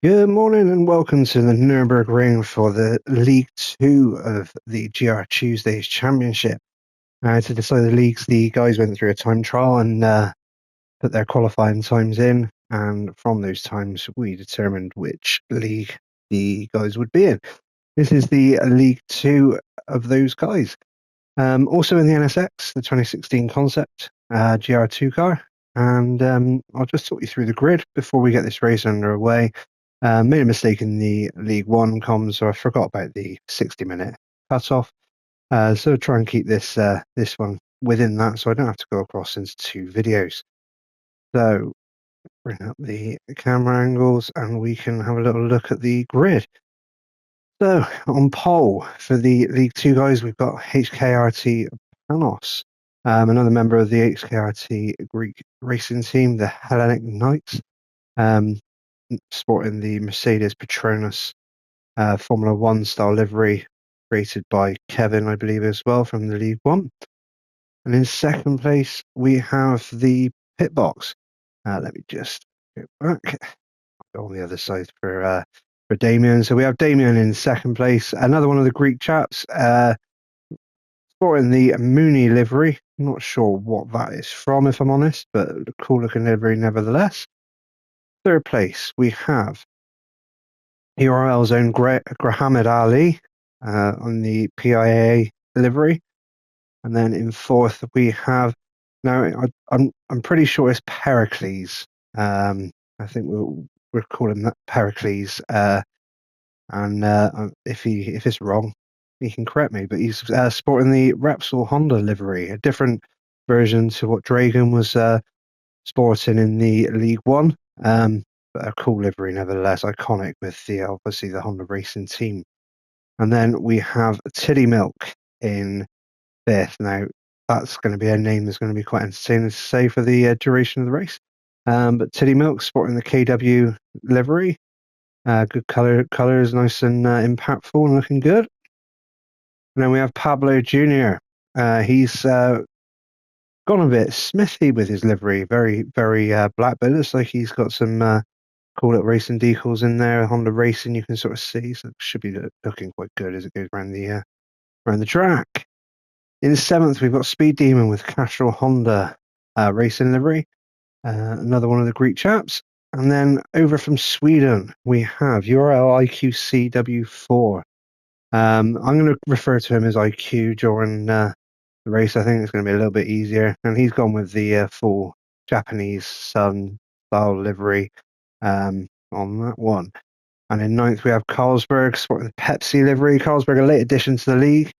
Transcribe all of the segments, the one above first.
Good morning and welcome to the Nurburgring for the League 2 of the GrTwosdays Championship. To decide the leagues, the guys went through a time trial and put their qualifying times in, and from those times we determined which league the guys would be in. This is the League 2 of those guys. Also in the NSX, the 2016 concept GR2 car, and I'll just talk you through the grid before we get this race underway. Made a mistake in the League 1 comms, so I forgot about the 60-minute cut-off. So try and keep this one within that, so I don't have to go across into two videos. So bring up the camera angles, and we can have a little look at the grid. So on pole for the League 2 guys, we've got HKRT Panos, another member of the HKRT Greek racing team, the Hellenic Knights. Sporting the Mercedes Petronas Formula 1 style livery created by Kevin, I believe, as well from the League 1. And in second place, we have the pit box. Let me just go back. I'll go on the other side for Damien. So we have Damien in second place. Another one of the Greek chaps sporting the Mooney livery. I'm not sure what that is from, if I'm honest, but a cool looking livery nevertheless. Third place, we have URL's own Grahamid Ali on the PIA livery. And then in fourth, we have, now I'm pretty sure it's Pericles. I think we're calling that Pericles. And if it's wrong, he can correct me. But he's sporting the Repsol Honda livery, a different version to what Dragon was sporting in the League 1. But a cool livery nevertheless, iconic with obviously the Honda racing team. And then we have Tiddy Milk in fifth. Now that's going to be a name that's going to be quite entertaining to say for the duration of the race. But Tiddy Milk sporting the KW livery, good colors, nice and impactful and looking good. And then we have Pablo Jr. He's gone a bit smithy with his livery, very black, but it looks like he's got some cool little racing decals in there. Honda Racing, you can sort of see, so it should be looking quite good as it goes around the track. In seventh, we've got Speed Demon with Castrol Honda racing livery, another one of the Greek chaps. And then over from Sweden, we have URL IQCW4. I'm going to refer to him as IQ during the race. I think it's going to be a little bit easier. And he's gone with the full Japanese Sun style livery on that one. And in ninth, we have Carlsberg sporting the Pepsi livery. Carlsberg, a late addition to the league.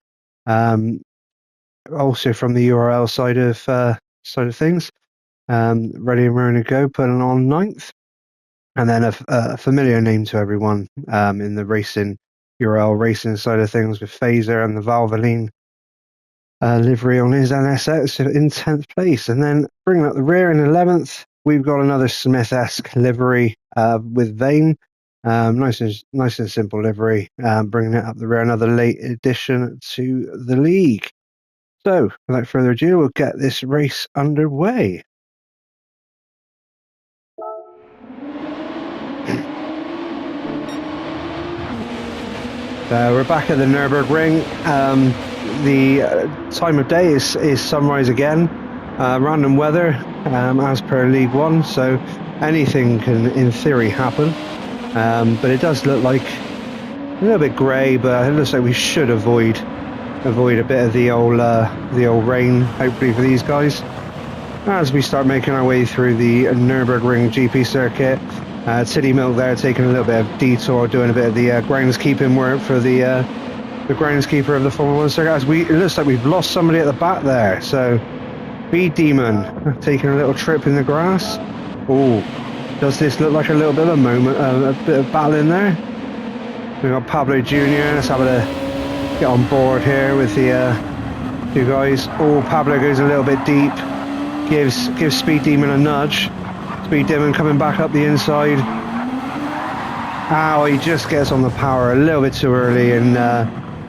Also from the URL side of things. Ready and raring to go, putting on ninth. And then a familiar name to everyone in the racing URL racing side of things with Phaser and the Valvoline livery on his NSX in 10th place. And then bringing up the rear in 11th, we've got another Smith-esque livery with Vane. Nice and simple livery. Bringing it up the rear, another late addition to the league. So, without further ado, we'll get this race underway. We're back at the Nurburgring. The time of day is sunrise again. Random weather, as per League 1, so anything can, in theory, happen. But it does look like a little bit grey, but it looks like we should avoid a bit of the old rain, hopefully, for these guys. As we start making our way through the Nurburgring GP circuit, Tiddy Milk there taking a little bit of detour, doing a bit of the groundskeeping work for the groundskeeper of the Formula 1 circuit. It looks like we've lost somebody at the back there, so Speed Demon taking a little trip in the grass. Oh, does this look like a little bit of a moment, a bit of battle in there? We've got Pablo Jr. Let's have a get on board here with the two guys. Oh, Pablo goes a little bit deep, gives Speed Demon a nudge. Speed Demon coming back up the inside. Ow, he just gets on the power a little bit too early, and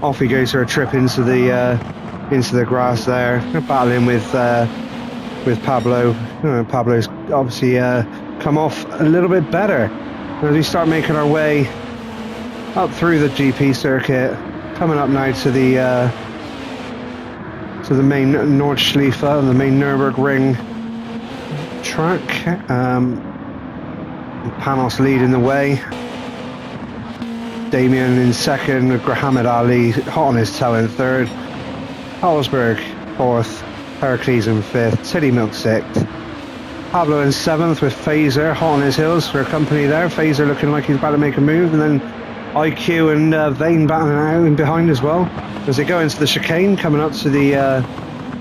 off he goes for a trip into the grass there. Battling with Pablo. Pablo's obviously come off a little bit better. As we start making our way up through the GP circuit, coming up now to the main Nordschleife, the main Nurburgring track. Panos leading the way. Damien in second, Muhammad Ali hot on his tail in third. Carlsberg fourth, Pericles in fifth, City Milk sixth. Pablo in seventh with Phaser hot on his heels for a company there. Phaser looking like he's about to make a move, and then IQ and Vane battling out in behind as well. As they go into the chicane, coming up to the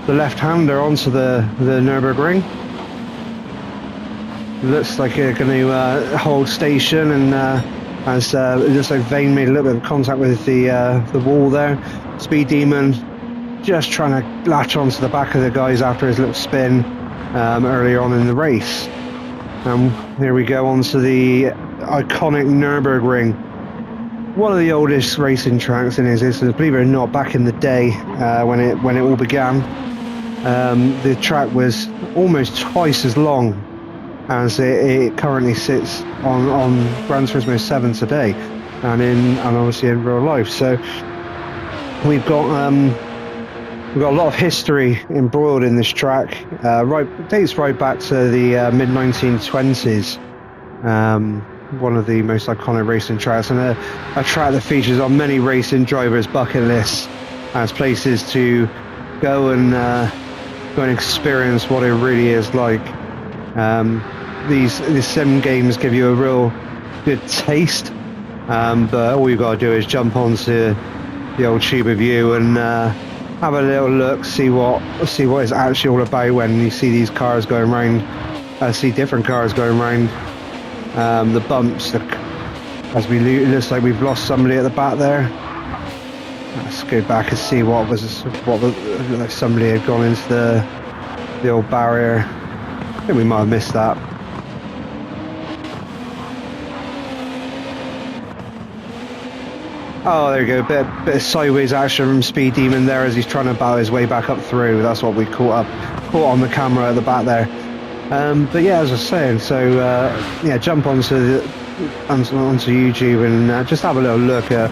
left-hander onto the Nurburgring. Looks like they're going to hold station, and as it looks like Vane made a little bit of contact with the wall there. Speed Demon just trying to latch onto the back of the guys after his little spin earlier on in the race. Here we go onto the iconic Nurburgring, one of the oldest racing tracks in existence. Believe it or not, back in the day when it all began, the track was almost twice as long as it currently sits on Gran Turismo 7 today, and obviously in real life. So we've got a lot of history embroiled in this track. Dates right back to the mid 1920s. One of the most iconic racing tracks, and a track that features on many racing drivers' bucket lists as places to go and experience what it really is like. These sim games give you a real good taste, but all you got to do is jump onto the old Tube of You and have a little look, see what it's actually all about when you see these cars going around. See different cars going around. The bumps, as it looks like we've lost somebody at the back there. Let's go back and see like somebody had gone into the old barrier. I think we might have missed that. Oh, there you go, bit of sideways action from Speed Demon there as he's trying to bow his way back up through. That's what we caught on the camera at the back there. But yeah, as I was saying, so jump onto YouTube and just have a little look at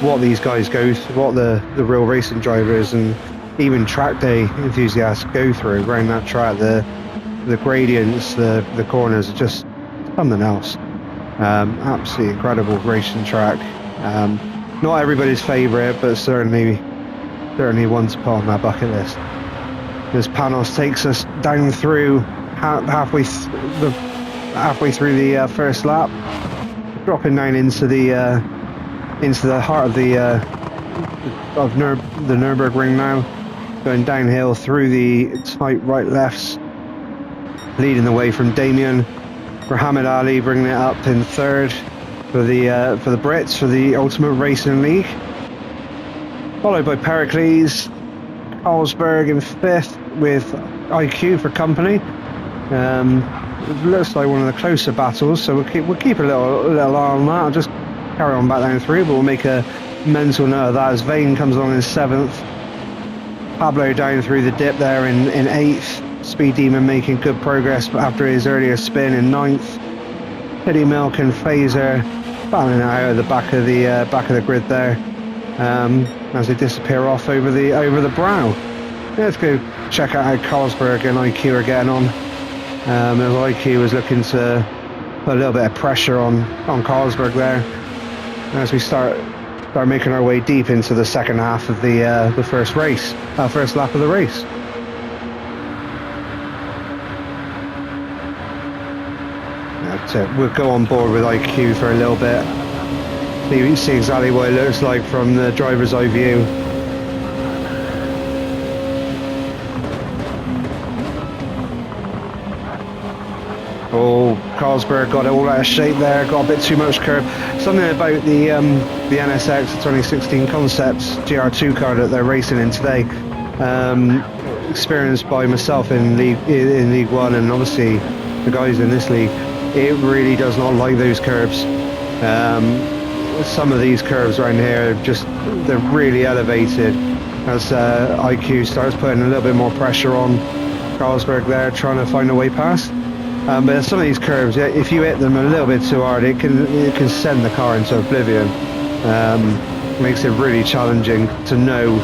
what these guys go through, what the real racing drivers and even track day enthusiasts go through around that track. The gradients, the corners are just something else. Absolutely incredible racing track. Not everybody's favourite, but certainly one to put on that bucket list. As Panos takes us down through halfway through the first lap, dropping down into the heart of the Nurburgring now, going downhill through the tight right lefts, leading the way from Damien. Muhammad Ali bringing it up in third for the Brits for the Ultimate Racing League, followed by Pericles, Carlsberg in fifth with IQ for company. It looks like one of the closer battles, so we'll keep a little eye on that. I'll just carry on back down through, but we'll make a mental note of that as Vane comes along in seventh. Pablo down through the dip there in eighth. Speed Demon making good progress after his earlier spin in ninth. Pity Milk and Phaser battling out at the back of the grid there, as they disappear off over the brow. Let's go check out how Carlsberg and IQ are getting on. As IQ was looking to put a little bit of pressure on Carlsberg there, as we start making our way deep into the second half of the first lap of the race. We'll go on board with IQ for a little bit. See exactly what it looks like from the driver's eye view. Oh, Carlsberg got it all out of shape there, got a bit too much curb. Something about the NSX 2016 Concepts GR2 car that they're racing in today, experienced by myself in League One, and obviously the guys in this league. It really does not like those curbs. Some of these curves around here, they're really elevated. As IQ starts putting a little bit more pressure on Carlsberg there, trying to find a way past. But some of these curves, yeah, if you hit them a little bit too hard, it can send the car into oblivion. Makes it really challenging to know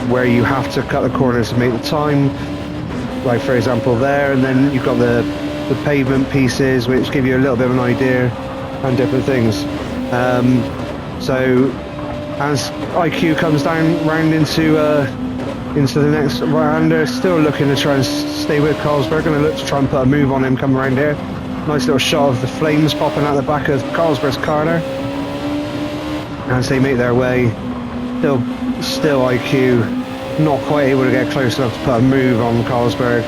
where you have to cut the corners to make the time. Like for example there, and then you've got the pavement pieces, which give you a little bit of an idea, and different things. So as IQ comes down round into the next right-hander, still looking to try and stay with Carlsberg. Going to look to try and put a move on him coming around here. Nice little shot of the flames popping out the back of Carlsberg's car there as they make their way. Still IQ not quite able to get close enough to put a move on Carlsberg.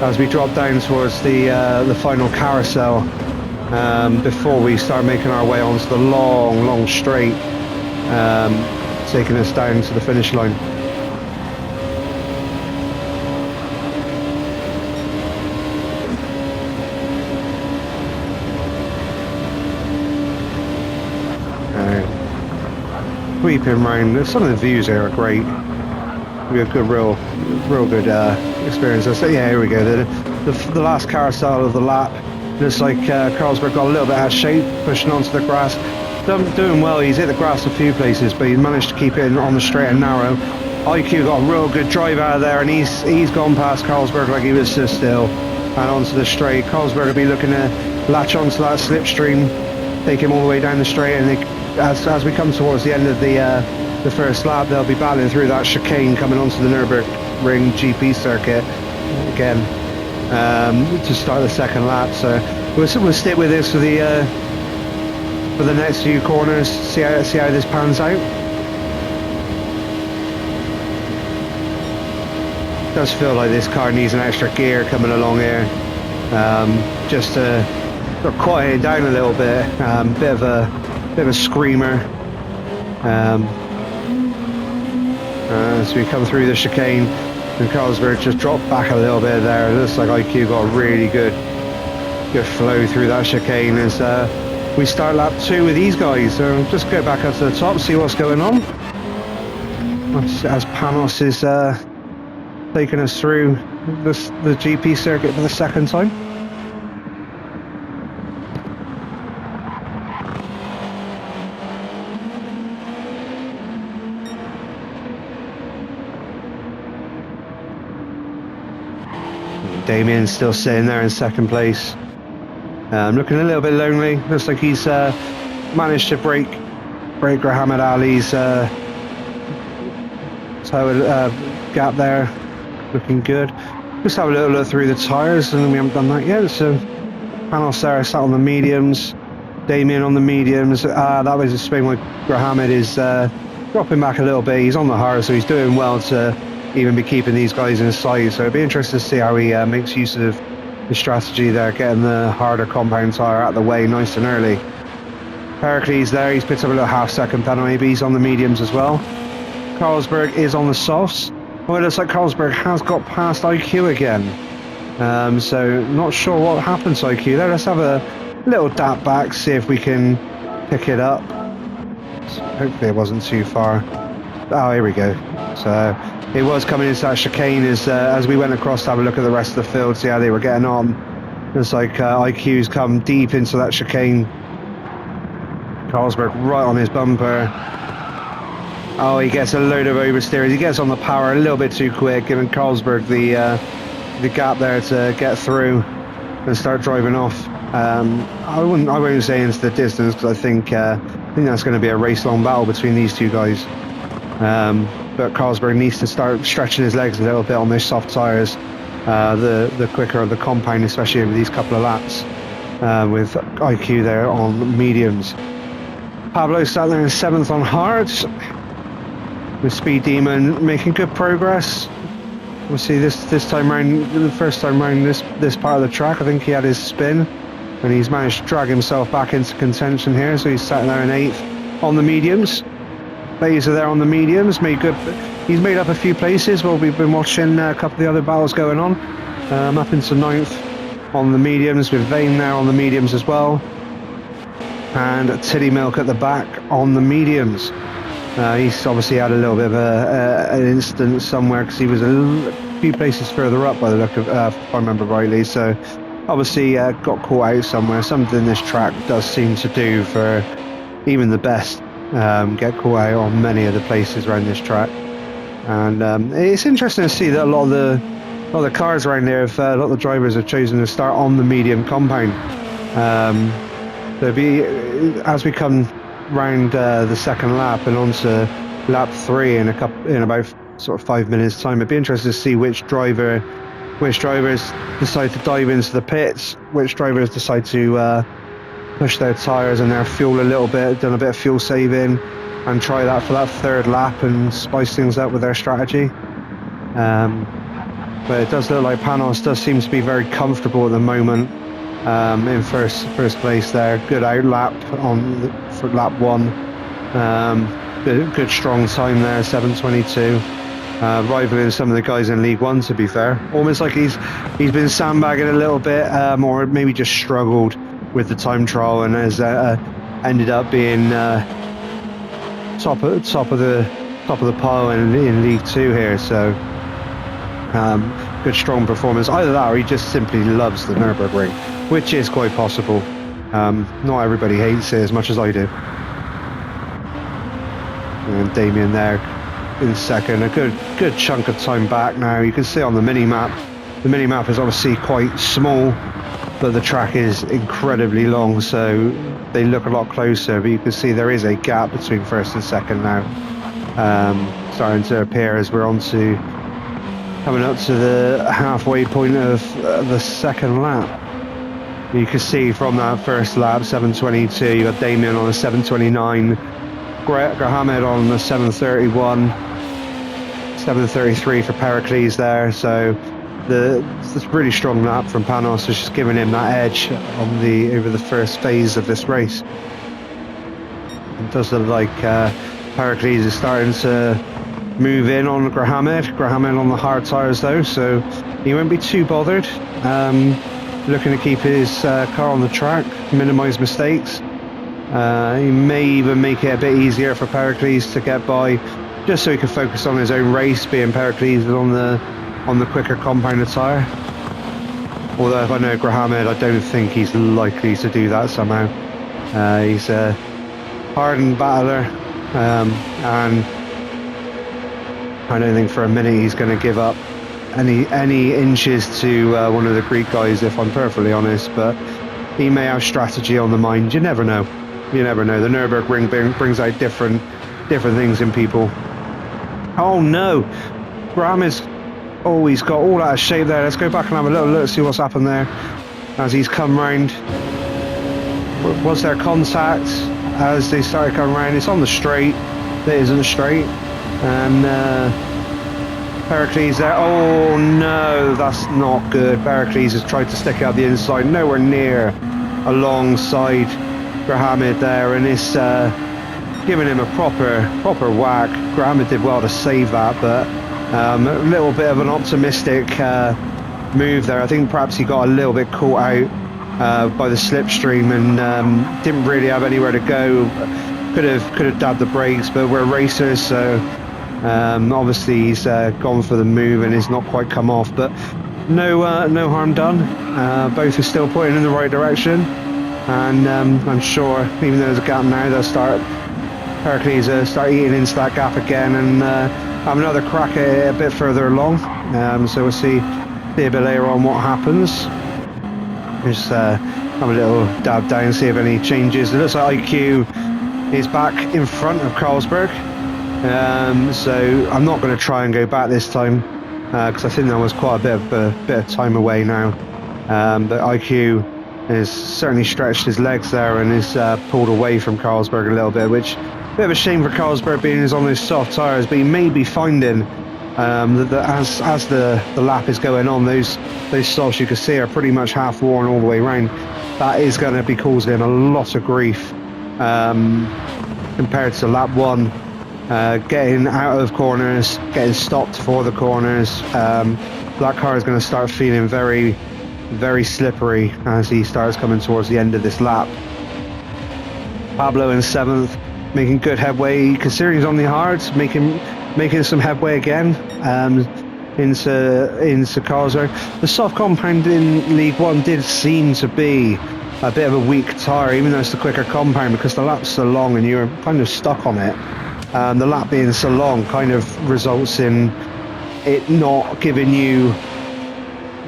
As we drop down towards the final carousel, before we start making our way onto the long straight, taking us down to the finish line. Sweeping round. Some of the views here are great. We have good, real good experience. So yeah, here we go. The last carousel of the lap. Looks like Carlsberg got a little bit out of shape, pushing onto the grass. Doing well. He's hit the grass a few places, but he's managed to keep it on the straight and narrow. IQ got a real good drive out of there, and he's gone past Carlsberg like he was still, and onto the straight. Carlsberg will be looking to latch onto that slipstream, take him all the way down the straight, and as we come towards the end of the first lap, they'll be battling through that chicane coming onto the Nurburgring GP circuit again to start the second lap. So we'll stick with this for the next few corners. See how this pans out. It does feel like this car needs an extra gear coming along here, just to quiet it down a little bit. Bit of a screamer as we come through the chicane, and Carlsberg just dropped back a little bit there. It looks like IQ got a really good flow through that chicane as we start lap 2 with these guys. So just go back up to the top, see what's going on as Panos is taking us through the GP circuit for the second time. Damien's still sitting there in second place, looking a little bit lonely. Looks like he's managed to break Muhammad Ali's gap there. Looking good. Just have a little look through the tyres, and we haven't done that yet. So Panos there sat on the mediums, Damien on the mediums. That was explain why Muhammad is dropping back a little bit. He's on the hard, so he's doing well to even be keeping these guys in sight. So it'd be interesting to see how he makes use of the strategy there, getting the harder compound tyre out of the way nice and early. Pericles there, he's picked up a little half-second penalty, but he's on the mediums as well. Carlsberg is on the softs. Well, it looks like Carlsberg has got past IQ again. So not sure what happened to IQ there. Let's have a little dap back, see if we can pick it up. So hopefully it wasn't too far. Oh, here we go. So it was coming into that chicane as we went across to have a look at the rest of the field, see how they were getting on. It's like IQ's come deep into that chicane. Carlsberg right on his bumper. Oh, he gets a load of oversteers. He gets on the power a little bit too quick, giving Carlsberg the gap there to get through and start driving off. I won't say into the distance, because I think that's going to be a race-long battle between these two guys. But Carlsberg needs to start stretching his legs a little bit on those soft tyres. The quicker the compound, especially over these couple of laps, with IQ there on mediums. Pablo sat there in 7th on hards, with Speed Demon making good progress. We'll see this time round, the first time round this part of the track, I think he had his spin, and he's managed to drag himself back into contention here. So he's sat there in 8th on the mediums. Laser there on the mediums, he's made up a few places while we've been watching a couple of the other battles going on. Up into 9th on the mediums, with Vane there on the mediums as well, and Tiddy Milk at the back on the mediums. He's obviously had a little bit of an incident somewhere, because he was a few places further up by the look of, if I remember rightly. So obviously got caught out somewhere. Something this track does seem to do for even the best. Get caught out on many of the places around this track, and it's interesting to see that a lot of the cars around there, a lot of the drivers have chosen to start on the medium compound. There'll be, as we come round the second lap and onto lap 3 in about sort of 5 minutes time, it'd be interesting to see which drivers decide to dive into the pits, which drivers decide to push their tyres and their fuel a little bit, done a bit of fuel saving, and try that for that third lap and spice things up with their strategy. But it does look like Panos does seem to be very comfortable at the moment in first place there. Good out lap for lap 1. Good strong time there, 7:22. Rivaling some of the guys in League One, to be fair. Almost like he's been sandbagging a little bit, or maybe just struggled with the time trial and has ended up being top of the pile in League 2 here. So good strong performance. Either that or he just simply loves the Nurburgring, which is quite possible. Not everybody hates it as much as I do. And Damien there in second, a good chunk of time back now. You can see on the mini-map, the mini-map is obviously quite small, but the track is incredibly long, so they look a lot closer, but you can see there is a gap between first and second now, starting to appear as we're coming up to the halfway point of the second lap. You can see from that first lap, 7:22, you got Damien on a 7:29, Grahamed on the 7:31, 7:33 for Pericles there. So this really strong lap from Panos is just giving him that edge over the first phase of this race. It does look like Pericles is starting to move in on Grahamed on the hard tyres though, so he won't be too bothered. Looking to keep his car on the track, minimise mistakes. He may even make it a bit easier for Pericles to get by, just so he can focus on his own race, being Pericles on the quicker compounder tyre. Although if I know Grahamed, I don't think he's likely to do that somehow. He's a hardened battler, and I don't think for a minute he's going to give up any inches to one of the Greek guys, if I'm perfectly honest. But he may have strategy on the mind. You never know. The Nurburgring brings out different things in people. Oh no, Grahamed's he's got all out of shape there. Let's go back and have a little look, see what's happened there as he's come round. Was there contact as they started coming round? It's on the straight. It isn't straight. And Pericles there. Oh no, that's not good. Pericles has tried to stick out the inside, nowhere near alongside Grahamed there, and it's giving him a proper whack. Grahamed did well to save that, but a little bit of an optimistic move there. I think perhaps he got a little bit caught out by the slipstream and didn't really have anywhere to go. Could have dabbed the brakes, but we're racers, so obviously he's gone for the move and it's not quite come off. But no harm done. Both are still pointing in the right direction, and I'm sure even though there's a gap now, Pericles start eating into that gap again and have another crack at it a bit further along. So we'll see a bit later on what happens. Just have a little dab down, see if any changes. It looks like IQ is back in front of Carlsberg. So I'm not going to try and go back this time because I think that was quite a bit of time away now. But IQ has certainly stretched his legs there and is pulled away from Carlsberg a little bit, which a bit of a shame for Carlsberg being on those soft tyres, but he may be finding that as the lap is going on, those softs you can see are pretty much half worn all the way around. That is going to be causing a lot of grief compared to lap 1. Getting out of corners, getting stopped for the corners. That car is going to start feeling very, very slippery as he starts coming towards the end of this lap. Pablo in 7th, making good headway, considering he's on the hards, making some headway again. into Carlsberg. The soft compound in League One did seem to be a bit of a weak tyre, even though it's the quicker compound, because the lap's so long and you're kind of stuck on it. The lap being so long kind of results in it not giving you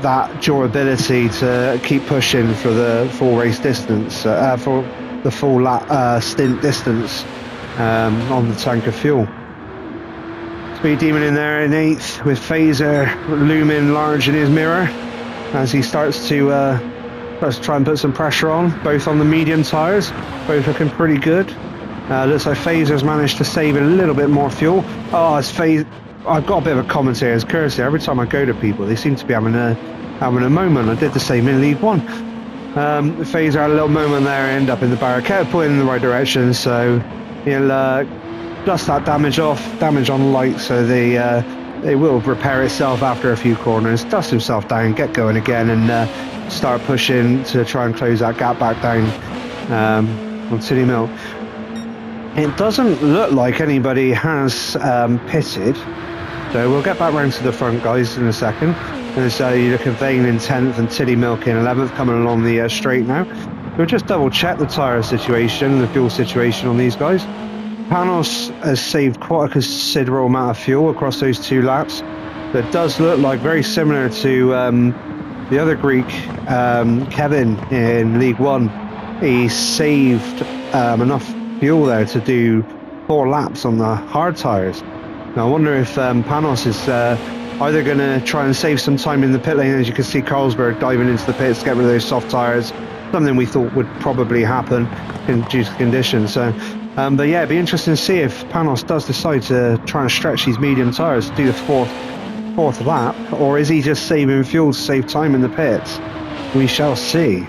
that durability to keep pushing for the full race distance, for the full lap stint distance on the tank of fuel. Speed Demon in there in 8th, with Phaser looming large in his mirror as he starts to try and put some pressure on, both on the medium tyres, both looking pretty good. Looks like Phaser's managed to save a little bit more fuel. Oh, I've got a bit of a commentary as courtesy. Every time I go to people, they seem to be having a moment. I did the same in League One. Phaser had a little moment there, end up in the barricade, pulling in the right direction, so he'll dust that damage off, damage on light, so they will repair itself after a few corners, dust himself down, get going again, and start pushing to try and close that gap back down on City Mill. It doesn't look like anybody has pitted, so we'll get back round to the front, guys, in a second. And so you look at Vane in 10th and Tiddy Milk in 11th, coming along the straight now. We'll just double check the tyre situation, the fuel situation on these guys. Panos has saved quite a considerable amount of fuel across those 2 laps. That does look like very similar to the other Greek, Kevin, in League One. He saved enough fuel there to do 4 laps on the hard tyres. Now I wonder if Panos is either going to try and save some time in the pit lane. As you can see, Carlsberg diving into the pits to get rid of those soft tyres, something we thought would probably happen due to conditions. So, but yeah, it'd be interesting to see if Panos does decide to try and stretch these medium tyres to do the fourth lap, or is he just saving fuel to save time in the pits? We shall see.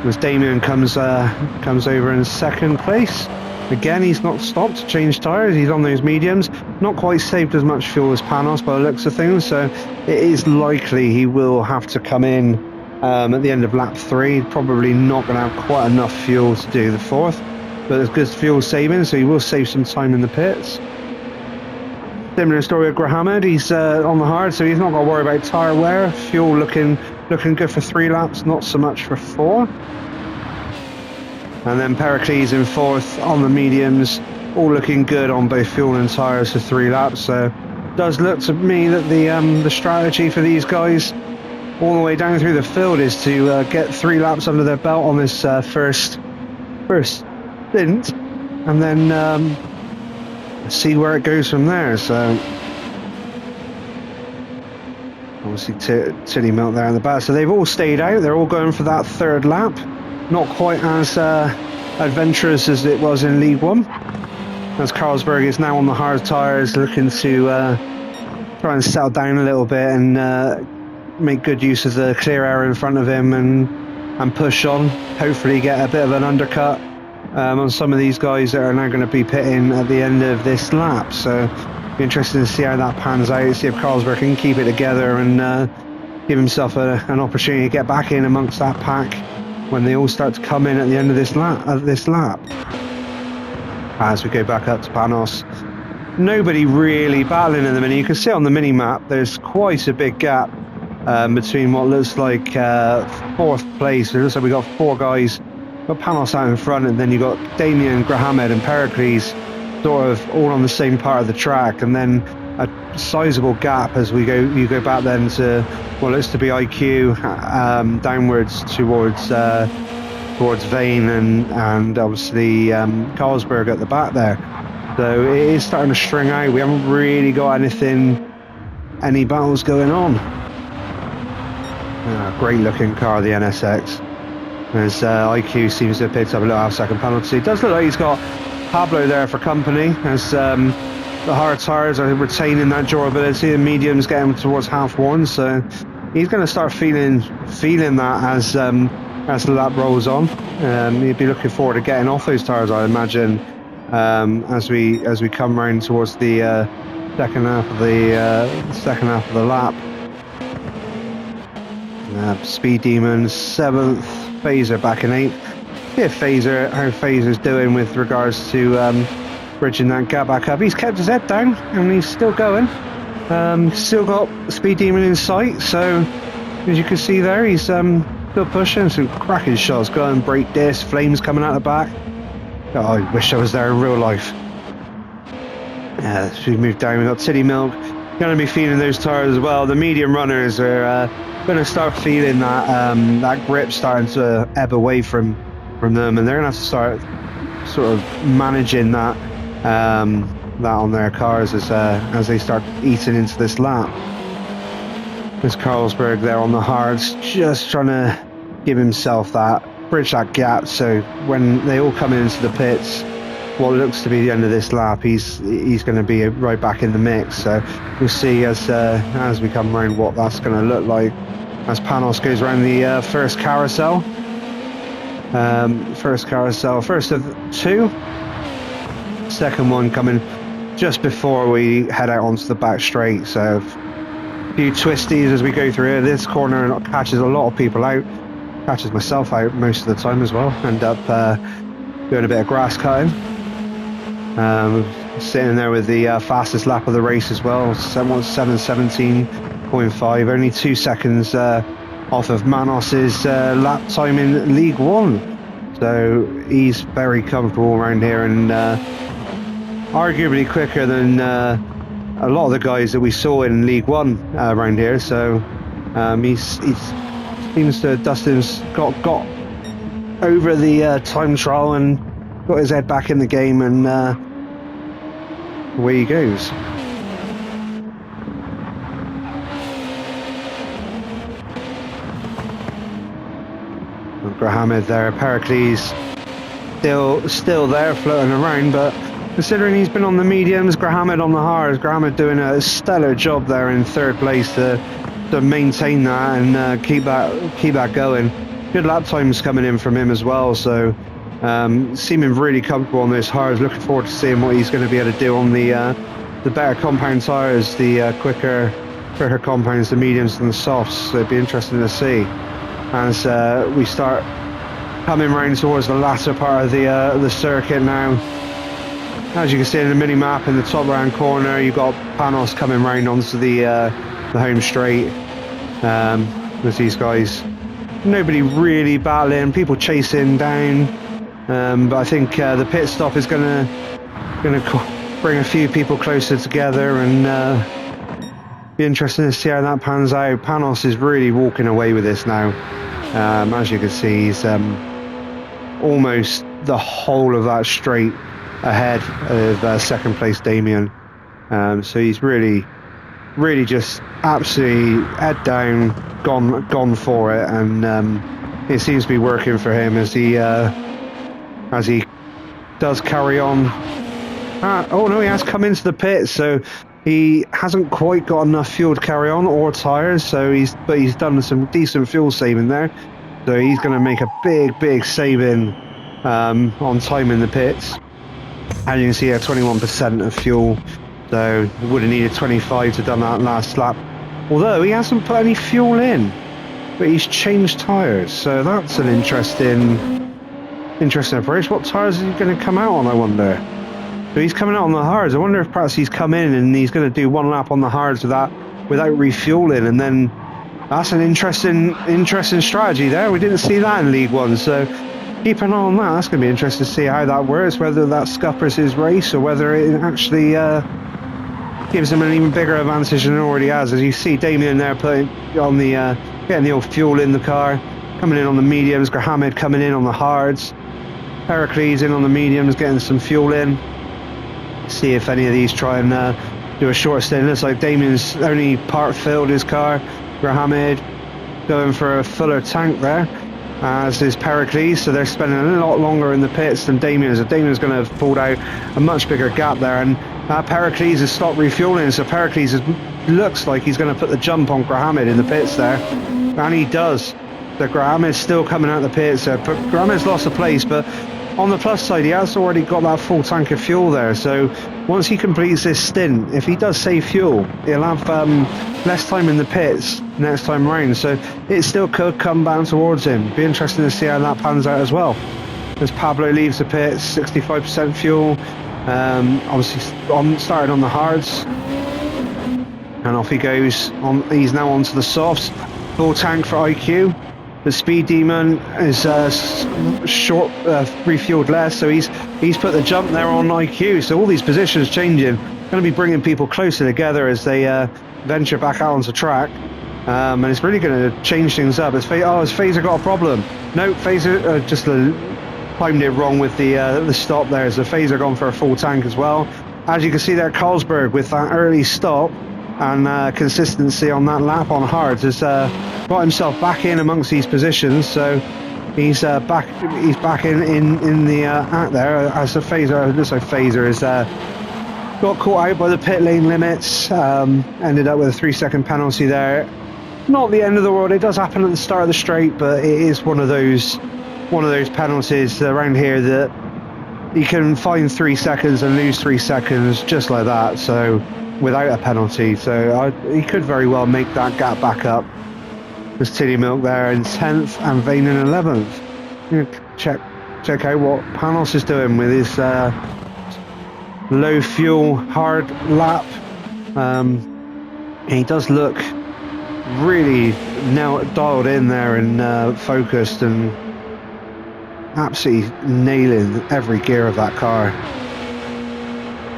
As Damien comes over in 2nd place. Again, he's not stopped to change tyres, he's on those mediums. Not quite saved as much fuel as Panos by the looks of things, so it is likely he will have to come in at the end of lap 3. Probably not going to have quite enough fuel to do the 4th, but there's good fuel saving, so he will save some time in the pits. Similar story with Grahammed, he's on the hard, so he's not got to worry about tyre wear. Fuel looking good for 3 laps, not so much for 4. And then Pericles in 4th on the mediums, all looking good on both fuel and tyres for 3 laps. So it does look to me that the strategy for these guys all the way down through the field is to get 3 laps under their belt on this first stint, and then see where it goes from there. So obviously Tilly Milk there in the back. So they've all stayed out. They're all going for that 3rd lap. Not quite as adventurous as it was in League One, as Carlsberg is now on the hard tyres, looking to try and settle down a little bit and make good use of the clear air in front of him and push on. Hopefully get a bit of an undercut on some of these guys that are now going to be pitting at the end of this lap. So be interesting to see how that pans out, see if Carlsberg can keep it together and give himself an opportunity to get back in amongst that pack when they all start to come in at the end of this lap. As we go back up to Panos, nobody really battling in the minute. You can see on the mini map there's quite a big gap between what looks like 4th place. It looks like we got 4 guys. Got Panos out in front, and then you got Damien, Grahammed and Pericles sort of all on the same part of the track, and then a sizable gap as you go back then to what looks to be IQ downwards towards Vane and obviously Carlsberg at the back there. So it is starting to string out. We haven't really got any battles going on. Great looking car, the NSX. As IQ seems to have picked up a little half-second penalty. It does look like he's got Pablo there for company, as the hard tyres are retaining that durability, and mediums getting towards half one, so he's going to start feeling that as the lap rolls on. He'd be looking forward to getting off those tyres, I imagine, as we come round towards the second half of the lap. Speed Demon 7th, Phaser back in 8th. Yeah, how Phaser's doing with regards to bridging that gap back up. He's kept his head down and he's still going. Still got Speed Demon in sight, so as you can see there, he's still pushing. Some cracking shots, going break disc, flames coming out the back. Oh, I wish I was there in real life. As we move down, we've got Titty Milk. Going to be feeling those tires as well. The medium runners are going to start feeling that grip starting to ebb away from them, and they're going to have to start sort of managing that on their cars as they start eating into this lap. There's Carlsberg there on the hards, just trying to give himself bridge that gap, so when they all come into the pits, what looks to be the end of this lap, he's going to be right back in the mix. So we'll see as we come around what that's going to look like as Panos goes around the first carousel. First of two. Second one coming just before we head out onto the back straight. So a few twisties as we go through here. This corner catches a lot of people out. Catches myself out most of the time as well. End up doing a bit of grass cutting. Sitting there with the fastest lap of the race as well, 7:17.5, only 2 seconds off of Manos's lap time in League One. So he's very comfortable around here, and arguably quicker than a lot of the guys that we saw in League One around here. So he seems to Dustin's got over the time trial and got his head back in the game, and away he goes. Grahamid there, Pericles still there floating around, but considering he's been on the mediums, Grahamid on the hards, Grahamid doing a stellar job there in third place to maintain that and keep that going. Good lap times coming in from him as well, so seeming really comfortable on those hards. Looking forward to seeing what he's going to be able to do on the better compound tyres, the quicker compounds, the mediums and the softs. So it'd be interesting to see as we start coming round towards the latter part of the circuit now. As you can see in the mini map in the top right hand corner, you've got Panos coming round onto the home straight. With these guys, nobody really battling, people chasing down. But I think the pit stop is gonna bring a few people closer together, and be interesting to see how that pans out. Panos is really walking away with this now. As you can see, he's almost the whole of that straight ahead of second place Damien. So he's really just absolutely head down, gone for it, and it seems to be working for him as he does carry on. Oh no, he has come into the pit, so he hasn't quite got enough fuel to carry on, or tyres, so he's done some decent fuel saving there, so he's going to make a big saving on time in the pits. And you can see 21% of fuel, so would have needed 25 to done that last lap, although he hasn't put any fuel in, but he's changed tyres, so that's an interesting approach. What tyres is he going to come out on, I wonder? So he's coming out on the hards. I wonder if perhaps he's come in and he's going to do one lap on the hards without refueling, and then that's an interesting strategy there. We didn't see that in League One, so keep an eye on that. That's going to be interesting to see how that works, whether that scuppers his race or whether it actually gives him an even bigger advantage than it already has. As you see Damien there putting on the getting the old fuel in the car, coming in on the mediums, Grahamid coming in on the hards, Pericles in on the mediums, getting some fuel in. See if any of these try and do a short stint. Looks like Damien's only part filled his car. Grahamid going for a fuller tank there, as is Pericles, so they're spending a lot longer in the pits than Damien is. Damien's going to have pulled out a much bigger gap there, and Pericles has stopped refueling, so Pericles looks like he's going to put the jump on Grahamid in the pits there, and he does. So Grahamid's still coming out of the pits, so Grahamid's lost a place, but on the plus side, he has already got that full tank of fuel there, so once he completes this stint, if he does save fuel, he'll have less time in the pits next time round, so it still could come back towards him. Be interesting to see how that pans out as well. As Pablo leaves the pits, 65% fuel, obviously started on the hards. And off he goes. He's now onto the softs. Full tank for IQ. The Speed Demon is short, refueled less, so he's put the jump there on IQ. So all these positions changing, going to be bringing people closer together as they venture back out onto track. And it's really going to change things up. Has Phaser got a problem? No, Phaser just timed it wrong with the stop there. As the Phaser gone for a full tank as well. As you can see there, Carlsberg with that early stop and consistency on that lap on hards has got himself back in amongst these positions. So he's back in the act there as the Phaser. Looks like Phaser is got caught out by the pit lane limits. Ended up with a 3-second penalty there. Not the end of the world. It does happen at the start of the straight, but it is one of those penalties around here that you can find 3 seconds and lose 3 seconds just like that. So without a penalty, so he could very well make that gap back up. There's Tilly Milk there in 10th and Vane in 11th. Check out what Panos is doing with his low fuel hard lap. He does look really now dialed in there and focused and absolutely nailing every gear of that car.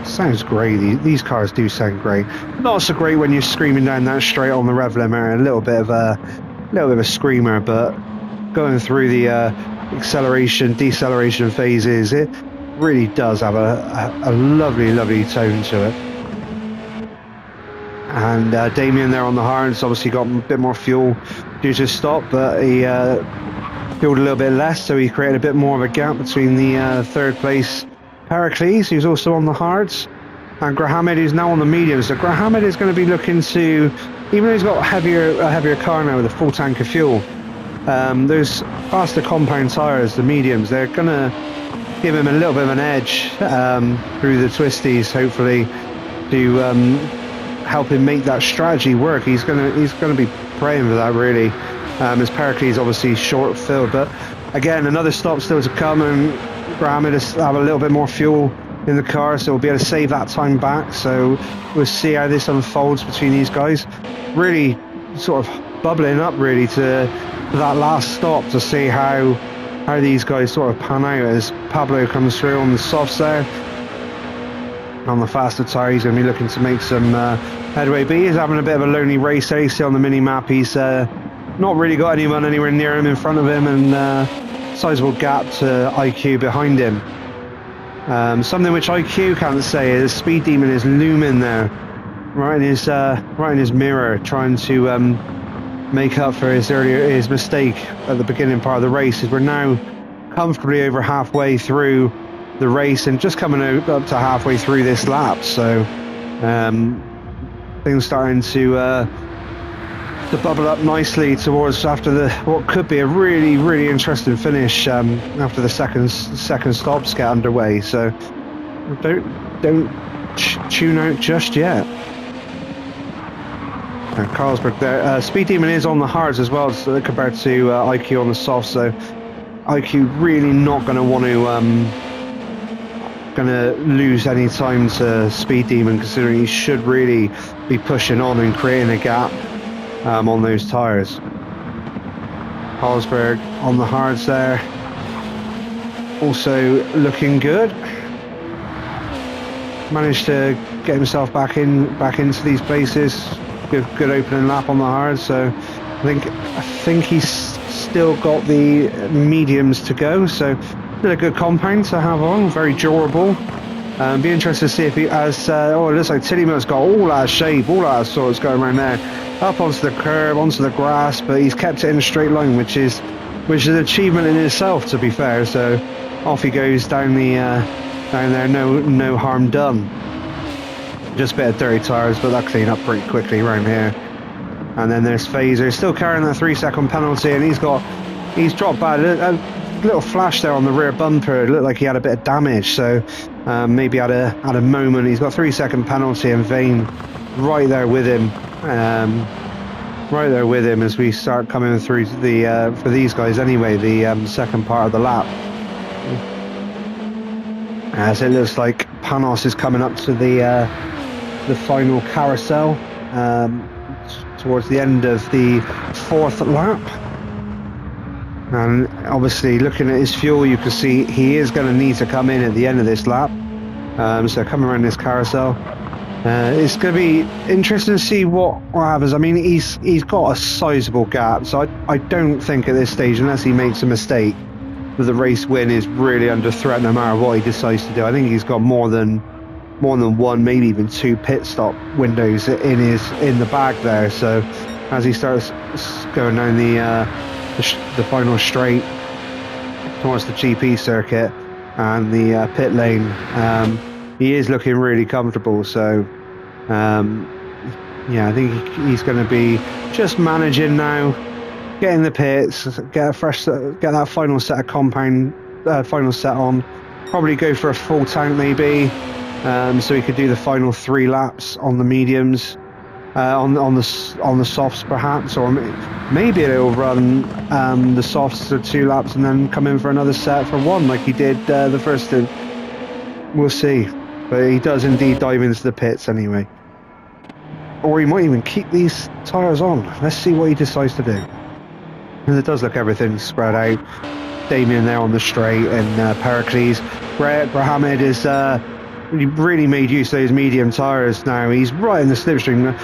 Sounds great. These cars do sound great. Not so great when you're screaming down that straight on the rev limiter. A little bit of a screamer, but going through the acceleration, deceleration phases, it really does have a lovely tone to it. And Damien there on the hards obviously got a bit more fuel due to stop, but he fueled a little bit less, so he created a bit more of a gap between the third place Pericles, who's also on the hards, and Grahamid, who's now on the mediums. So Grahamid is going to be looking to, even though he's got a heavier car now with a full tank of fuel, those faster compound tyres, the mediums, they're going to give him a little bit of an edge through the twisties, hopefully, to help him make that strategy work. He's going to be praying for that, really, as Pericles obviously short filled. But again, another stop still to come, and Graham will have a little bit more fuel in the car, so we'll be able to save that time back. So we'll see how this unfolds between these guys. Really sort of bubbling up really to that last stop to see how these guys sort of pan out as Pablo comes through on the softs there. On the faster tyre, he's going to be looking to make some headway, but he's having a bit of a lonely race there. You see on the mini map, he's not really got anyone anywhere near him, in front of him, and sizable gap to IQ behind him. Something which IQ can't say is Speed Demon is looming there, right in his mirror, trying to make up for his mistake at the beginning part of the race. As we're now comfortably over halfway through the race and just coming up to halfway through this lap, so things starting to bubble up nicely towards after what could be a really interesting finish after the second stops get underway. So don't tune out just yet. Carlsberg there. Speed Demon is on the hards as well, so compared to IQ on the soft. So IQ really not going to want to lose any time to Speed Demon, considering he should really be pushing on and creating a gap on those tyres. Carlsberg on the hards there, also looking good. Managed to get himself back into these places. Good opening lap on the hards. So I think he's still got the mediums to go. So still a good compound to have on, very durable. Be interested to see if he has. It looks like Tillyman's got all out of shape, all out of sorts going around there, up onto the curb, onto the grass, but he's kept it in a straight line, which is an achievement in itself, to be fair. So off he goes down there, no harm done. Just a bit of dirty tyres, but that'll clean up pretty quickly around here. And then there's Phaser, still carrying that 3-second penalty, and he's dropped bad. A little flash there on the rear bumper. It looked like he had a bit of damage, so maybe had a moment. He's got 3-second penalty, and Vane right there with him. Right there with him as we start coming through for these guys anyway, the second part of the lap. As it looks like Panos is coming up to the final carousel. towards the end of the 4th lap. And obviously looking at his fuel, you can see he is going to need to come in at the end of this lap. So coming around this carousel, it's going to be interesting to see what happens. I mean, he's got a sizable gap, so I don't think at this stage, unless he makes a mistake, that the race win is really under threat no matter what he decides to do. I think he's got more than one, maybe even 2 pit stop windows in the bag there. So as he starts going down the final straight towards the GP circuit and the pit lane, he is looking really comfortable. So yeah, I think he's going to be just managing now, getting the pits, get that final set of compound, final set on, probably go for a full tank maybe, so he could do the final 3 laps on the mediums, on the softs perhaps, or maybe he'll run the softs for 2 laps and then come in for another set for 1 like he did the first stint. We'll see, but he does indeed dive into the pits anyway, or he might even keep these tyres on. Let's see what he decides to do. And it does look everything spread out. Damien there on the straight, and Pericles. Grahamid is really made use of those medium tyres now. He's right in the slipstream.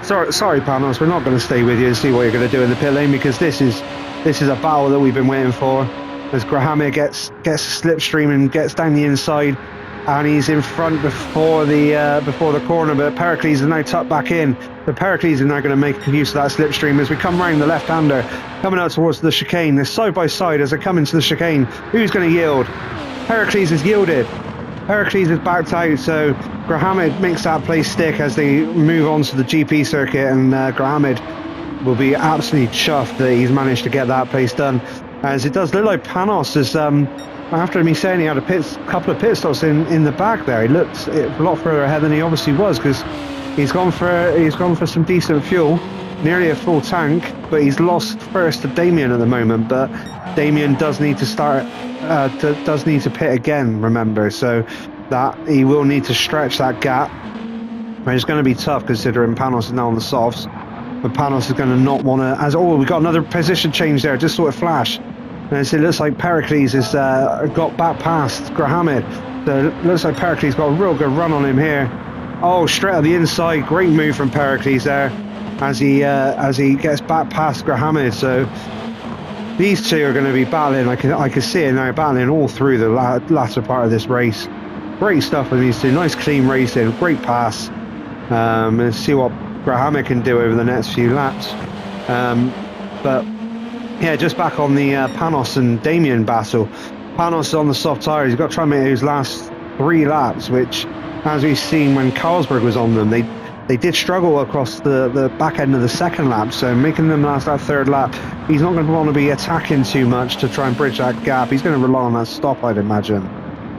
Sorry, Panos, we're not going to stay with you and see what you're going to do in the pit lane, because this is a battle that we've been waiting for. As Grahamid gets slipstream and gets down the inside, and he's in front before the corner, but Pericles is now tucked back in. But Pericles is now going to make use of that slipstream as we come round the left-hander, coming out towards the chicane. They're side by side as they come into the chicane. Who's going to yield? Pericles has yielded. Pericles is backed out, so Grahamid makes that place stick as they move on to the GP circuit, and Grahamid will be absolutely chuffed that he's managed to get that place done. As it does look like Panos is, after me saying he had a couple of pit stops in the back there, he looked a lot further ahead than he obviously was, because he's gone for some decent fuel, nearly a full tank, but he's lost first to Damien at the moment. But Damien does need to does need to pit again, remember, so that he will need to stretch that gap. But it's going to be tough considering Panos is now on the softs, but Panos is going to not want to, we got another position change there, just saw it flash. And it looks like Pericles has got back past Grahamid. So it looks like Pericles got a real good run on him here. Oh, straight on the inside, great move from Pericles there as he gets back past Grahamid. So these two are going to be battling. I can see it now, battling all through the latter part of this race. Great stuff with these two. Nice clean racing, great pass. Let's see what Grahamid can do over the next few laps. But yeah, just back on the Panos and Damien battle. Panos on the soft tyres. He's got to try and make those last 3 laps, which, as we've seen when Carlsberg was on them, they did struggle across the back end of the 2nd lap. So making them last that 3rd lap, he's not going to want to be attacking too much to try and bridge that gap. He's going to rely on that stop, I'd imagine.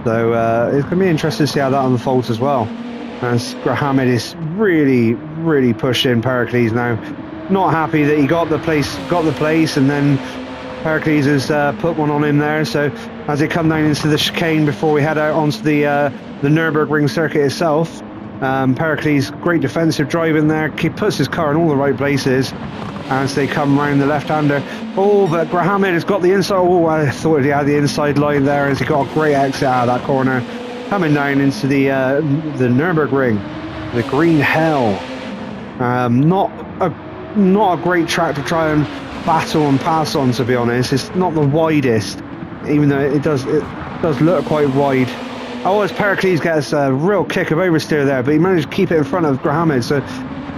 So it's going to be interesting to see how that unfolds as well, as Grahamid is really, really pushing Pericles now. Not happy that he got the place, and then Pericles has put one on him there. So as they come down into the chicane before we head out onto the Nurburgring circuit itself, Pericles, great defensive driving there. He puts his car in all the right places as they come round the left-hander. Oh, but Grahamid has got the inside. Oh, I thought he had the inside line there as he got a great exit out of that corner. Coming down into the Nurburgring, the Green Hell. Not a great track to try and battle and pass on, to be honest. It's not the widest, even though it does look quite wide. Oh, as Pericles gets a real kick of oversteer there, but he managed to keep it in front of Grahamid. So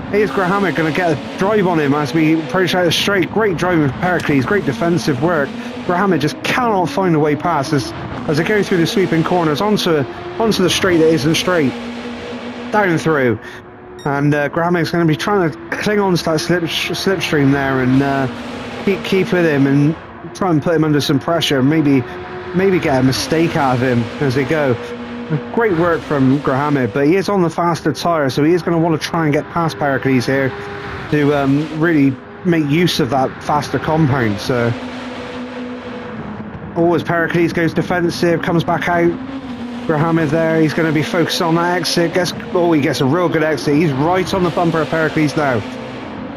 here's Grahamid going to get a drive on him as we approach out the straight. Great driving for Pericles, great defensive work. Grahamid just cannot find a way past as they go through the sweeping corners onto the straight that isn't straight, down through. And Grahamid's going to be trying to cling on to that slipstream there and keep with him and try and put him under some pressure. Maybe get a mistake out of him as they go. Great work from Grahamid, but he is on the faster tyre, so he is going to want to try and get past Pericles here to really make use of that faster compound. So, as Pericles goes defensive, comes back out, Grahamid there, he's going to be focused on that exit. He gets a real good exit. He's right on the bumper of Pericles now.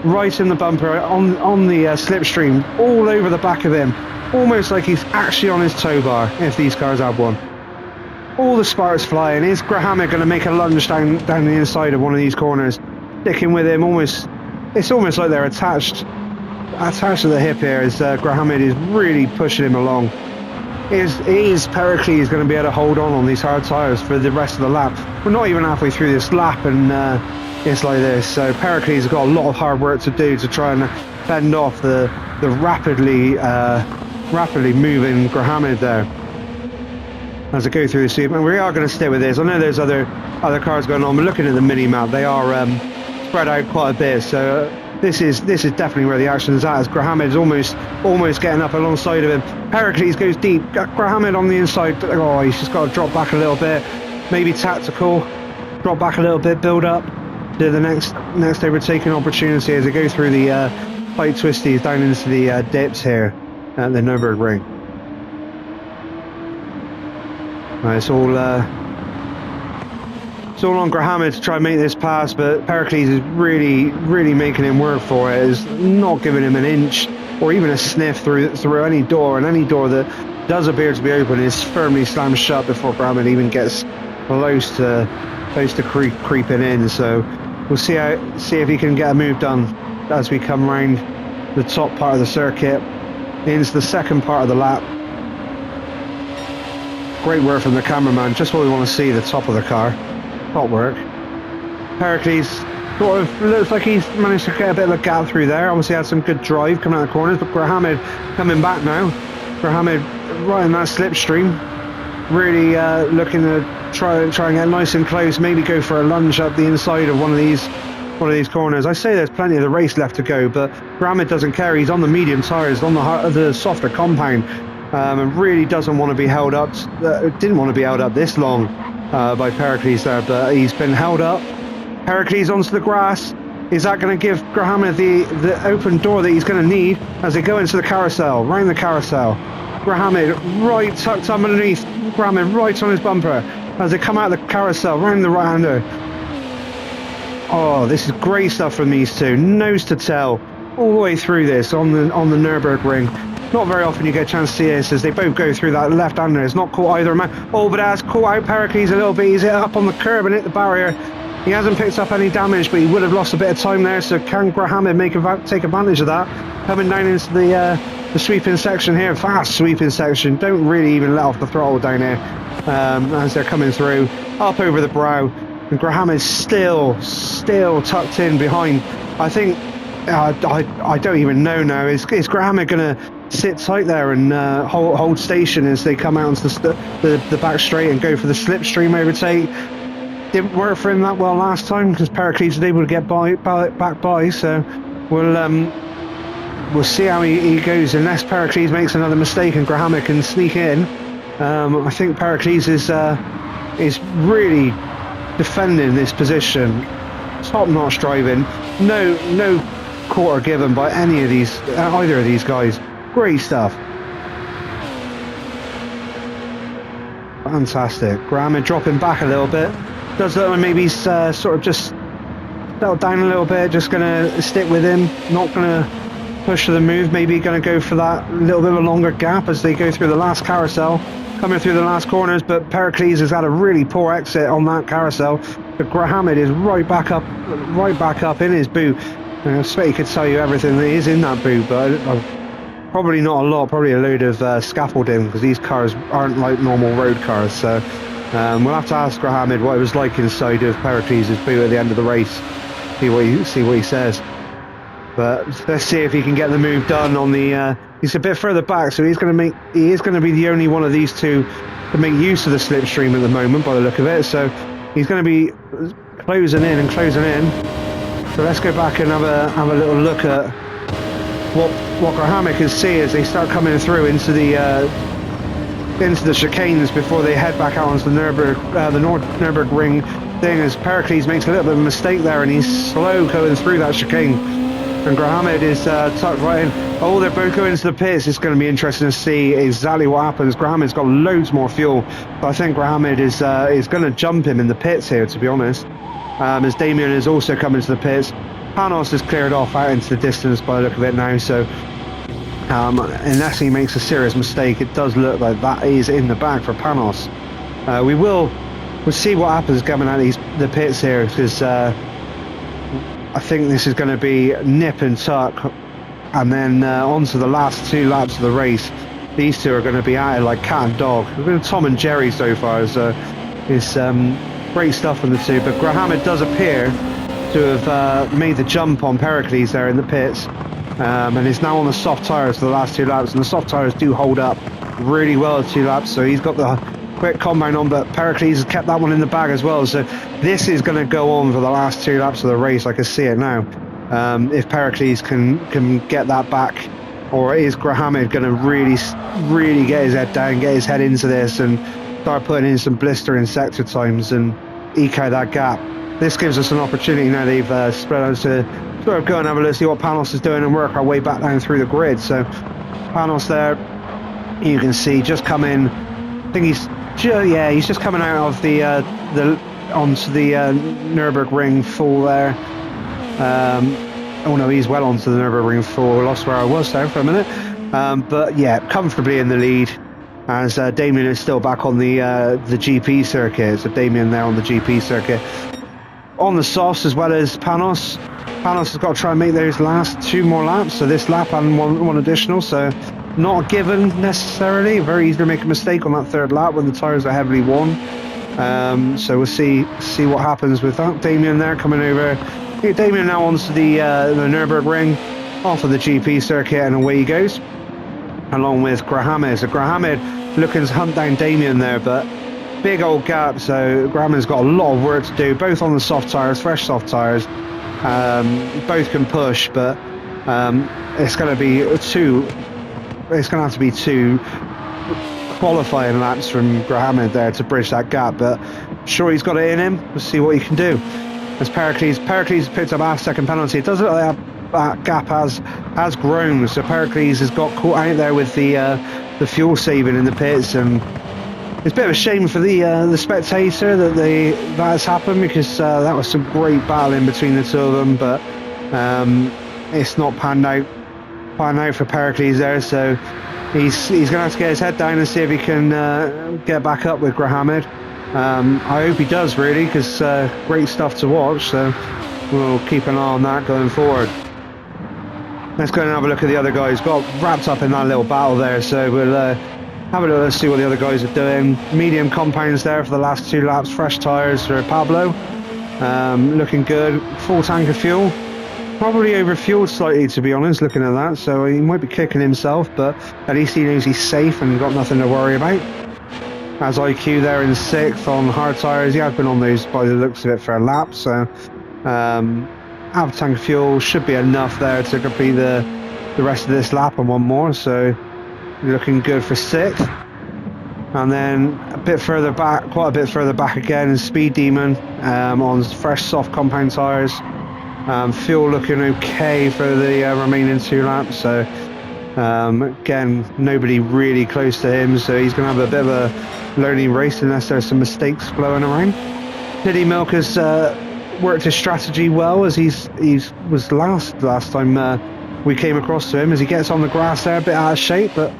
Right in the bumper, on the slipstream, all over the back of him. Almost like he's actually on his tow bar, if these cars have one. All the sparks flying. Is Grahamid going to make a lunge down the inside of one of these corners? Sticking with him, it's almost like they're attached to the hip here, as Grahamid is really pushing him along. Is Pericles going to be able to hold on these hard tyres for the rest of the lap? We're not even halfway through this lap and it's like this. So Pericles has got a lot of hard work to do to try and fend off the rapidly moving Grahamid there. As I go through the sweep, and we are going to stick with this. I know there's other cars going on, but looking at the mini map, they are spread out quite a bit. So this is definitely where the action is at, as Grahamid is almost getting up alongside of him. Pericles goes deep, got Grahamid on the inside. Oh, he's just got to drop back a little bit, maybe tactical, drop back a little bit, build up to the next overtaking opportunity as they go through the tight twisties down into the dips here at the Nurburgring. It's all on Grahamid to try and make this pass, but Pericles is really making him work for it. Is not giving him an inch or even a sniff through any door, and any door that does appear to be open is firmly slammed shut before Grahamid even gets close to creeping in. So we'll see if he can get a move done as we come round the top part of the circuit into the second part of the lap. Great work from the cameraman, just what we want to see, the top of the car. Top work. Pericles sort of looks like he's managed to get a bit of a gap through there. Obviously had some good drive coming out of the corners, but Grahamid coming back now. Grahamid right in that slipstream, really looking to try and get nice and close, maybe go for a lunge up the inside of one of these corners. I say there's plenty of the race left to go, but Grahamid doesn't care. He's on the medium tyres, on the softer compound, and really doesn't want to be held up. Didn't want to be held up this long by Pericles there, but he's been held up. Pericles onto the grass. Is that going to give Grahamid the open door that he's going to need as they go into the carousel, round the carousel? Grahamid right tucked underneath, Grahamid right on his bumper as they come out of the carousel, round the right-hander. Oh, this is great stuff from these two, nose to tail, all the way through this on the Nurburgring. Not very often you get a chance to see this as they both go through that left-hander. It's not caught either man. Oh, but it has caught out Pericles a little bit. He's hit up on the curb and hit the barrier. He hasn't picked up any damage, but he would have lost a bit of time there. So can Grahamid take advantage of that? Coming down into the sweeping section here, fast sweeping section. Don't really even let off the throttle down here as they're coming through, up over the brow. And Grahamid's still tucked in behind. I think I don't even know now. Is Grahamid going to sit tight there and hold station as they come out onto the back straight and go for the slipstream overtake? Didn't work for him that well last time because Pericles was able to get back by. So we'll see how he goes unless Pericles makes another mistake and Grahamid can sneak in. I think Pericles is really defending this position. Top-notch driving. No quarter given by either of these guys. Great stuff. Fantastic. Grahamid dropping back a little bit. Does look like maybe he's sort of just settled down a little bit, just going to stick with him, not going to push for the move, maybe going to go for that little bit of a longer gap as they go through the last carousel, coming through the last corners, but Pericles has had a really poor exit on that carousel. But Grahamid is right back up in his boot. I expect he could tell you everything that is in that boot, but probably not a lot, probably a load of scaffolding, because these cars aren't like normal road cars. So we'll have to ask Grahamid what it was like inside of Pericles' boot at the end of the race. See what he says. But let's see if he can get the move done on the. He's a bit further back, so he is going to be the only one of these two to make use of the slipstream at the moment, by the look of it. So he's going to be closing in. So let's go back and have a little look at what Grahamid can see as they start coming through into the chicanes before they head back out onto the Nurburgring thing, as Pericles makes a little bit of a mistake there and he's slow going through that chicane. and Grahamid is tucked right in. Oh, they're both going into the pits. It's going to be interesting to see exactly what happens. Grahamid's got loads more fuel, but I think Grahamid is going to jump him in the pits here, to be honest. As Damien is also coming to the pits. Panos is cleared off out into the distance by the look of it now, so unless he makes a serious mistake, it does look like that is in the bag for Panos. We'll see what happens coming out of the pits here, because I think this is going to be nip and tuck, and then on to the last 2 laps of the race. These two are going to be at it like cat and dog. We've been Tom and Jerry so far, so it's great stuff from the two. But Grahamid does appear to have made the jump on Pericles there in the pits, and is now on the soft tyres for the last 2 laps, and the soft tyres do hold up really well at 2 laps, so he's got the quick combine on, but Pericles has kept that one in the bag as well, so this is going to go on for the last 2 laps of the race. I can see it now. If Pericles can get that back, or is Grahamid going to really get his head down, get his head into this and start putting in some blistering sector times and eke out that gap. This gives us an opportunity now. They've spread out to sort of go and have a look, see what Panos is doing and work our way back down through the grid. So Panos there, you can see, just come in. I think he's just coming out of the onto the Nurburgring full there. Oh no, he's well onto the Nurburgring full. Lost where I was there for a minute, but yeah, comfortably in the lead. As Damien is still back on the GP circuit. So Damien there on the GP circuit, on the softs as well as Panos. Panos has got to try and make those last 2 more laps. So this lap and one additional. So not a given necessarily. Very easy to make a mistake on that 3rd lap when the tyres are heavily worn. So we'll see what happens with that. Damien there coming over. Damien now onto the Nurburgring, off of the GP circuit, and away he goes, along with Grahamid. So Grahamid looking to hunt down Damien there, but big old gap. So Grahamid's got a lot of work to do, both on the soft tyres, fresh soft tyres. Both can push, but it's going to be it's going to have to be 2 qualifying laps from Grahamid there to bridge that gap, but sure, he's got it in him. We'll see what he can do. As Pericles picked up our second penalty. It does look like that gap has grown, so Pericles has got caught out there with the fuel saving in the pits, and it's a bit of a shame for the spectator that has happened, because that was some great battling between the two of them, but it's not panned out for Pericles there, so he's going to have to get his head down and see if he can get back up with Grahamid. I hope he does, really, because great stuff to watch, so we'll keep an eye on that going forward. Let's go and have a look at the other guys. Got wrapped up in that little battle there, so we'll have a look and see what the other guys are doing. Medium compounds there for the last 2 laps. Fresh tyres for Pablo. Looking good. Full tank of fuel. Probably over-fueled slightly, to be honest, looking at that, so he might be kicking himself, but at least he knows he's safe and got nothing to worry about. As IQ there in 6th on hard tyres. He has been on those by the looks of it for a lap, so half tank of fuel should be enough there to complete the rest of this lap and one more, so looking good for 6th. And then a bit further back, quite a bit further back again, is Speed Demon on fresh soft compound tyres. Fuel looking okay for the remaining 2 laps, so again, nobody really close to him, so he's going to have a bit of a learning race unless there's some mistakes blowing around. Diddy Milk has worked his strategy well, as he was last time we came across to him, as he gets on the grass there, a bit out of shape, but